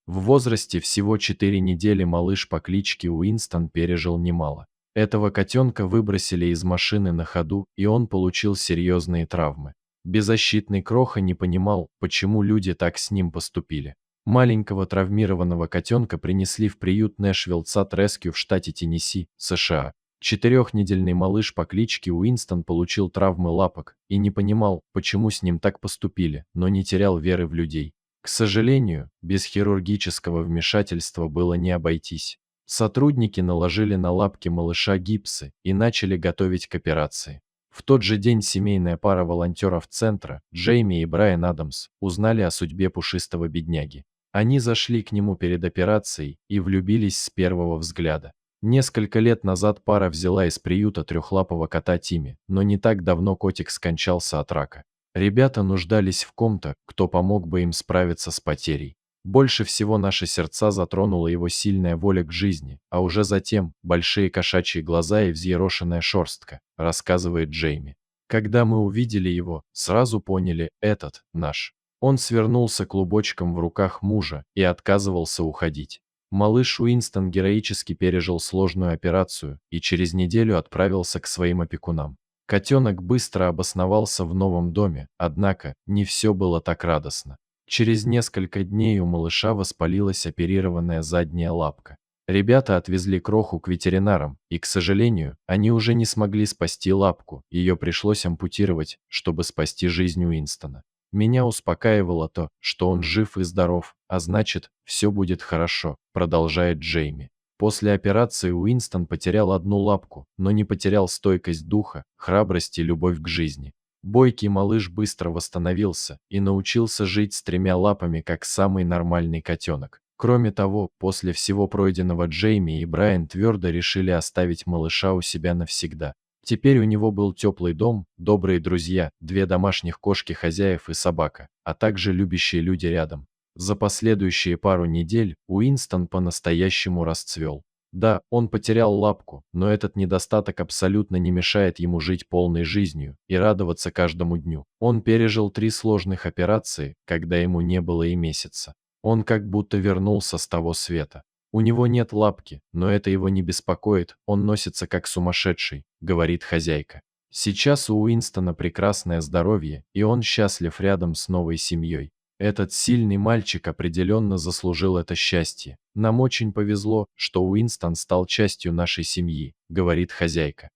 В возрасте всего 4 недели малыш по кличке Уинстон пережил немало. Этого котенка выбросили из машины на ходу, и он получил серьезные травмы. Беззащитный Кроха не понимал, почему люди так с ним поступили. Маленького травмированного котенка принесли в приют Нэшвилл Сад Рескью в штате Теннесси, США. Четырехнедельный малыш по кличке Уинстон получил травмы лапок и не понимал, почему с ним так поступили, но не терял веры в людей. К сожалению, без хирургического вмешательства было не обойтись. Сотрудники наложили на лапки малыша гипсы и начали готовить к операции. В тот же день семейная пара волонтеров центра, Джейми и Брайан Адамс, узнали о судьбе пушистого бедняги. Они зашли к нему перед операцией и влюбились с первого взгляда. Несколько лет назад пара взяла из приюта трехлапого кота Тимми, но не так давно котик скончался от рака. Ребята нуждались в ком-то, кто помог бы им справиться с потерей. Больше всего наши сердца затронула его сильная воля к жизни, а уже затем большие кошачьи глаза и взъерошенная шерстка, рассказывает Джейми. Когда мы увидели его, сразу поняли, этот наш. Он свернулся клубочком в руках мужа и отказывался уходить. Малыш Уинстон героически пережил сложную операцию и через неделю отправился к своим опекунам. Котенок быстро обосновался в новом доме, однако не все было так радостно. Через несколько дней у малыша воспалилась оперированная задняя лапка. Ребята отвезли Кроху к ветеринарам, и, к сожалению, они уже не смогли спасти лапку, ее пришлось ампутировать, чтобы спасти жизнь Уинстона. Меня успокаивало то, что он жив и здоров, а значит, все будет хорошо, продолжает Джейми. После операции Уинстон потерял одну лапку, но не потерял стойкость духа, храбрость и любовь к жизни. Бойкий малыш быстро восстановился и научился жить с тремя лапами, как самый нормальный котенок. Кроме того, после всего пройденного Джейми и Брайан твердо решили оставить малыша у себя навсегда. Теперь у него был теплый дом, добрые друзья, две домашних кошки хозяев и собака, а также любящие люди рядом. За последующие пару недель Уинстон по-настоящему расцвел. Да, он потерял лапку, но этот недостаток абсолютно не мешает ему жить полной жизнью и радоваться каждому дню. Он пережил 3 сложных операции, когда ему не было и месяца. Он как будто вернулся с того света. У него нет лапки, но это его не беспокоит, он носится как сумасшедший, говорит хозяйка. Сейчас у Уинстона прекрасное здоровье, и он счастлив рядом с новой семьей. Этот сильный мальчик определенно заслужил это счастье. Нам очень повезло, что Уинстон стал частью нашей семьи, говорит хозяйка.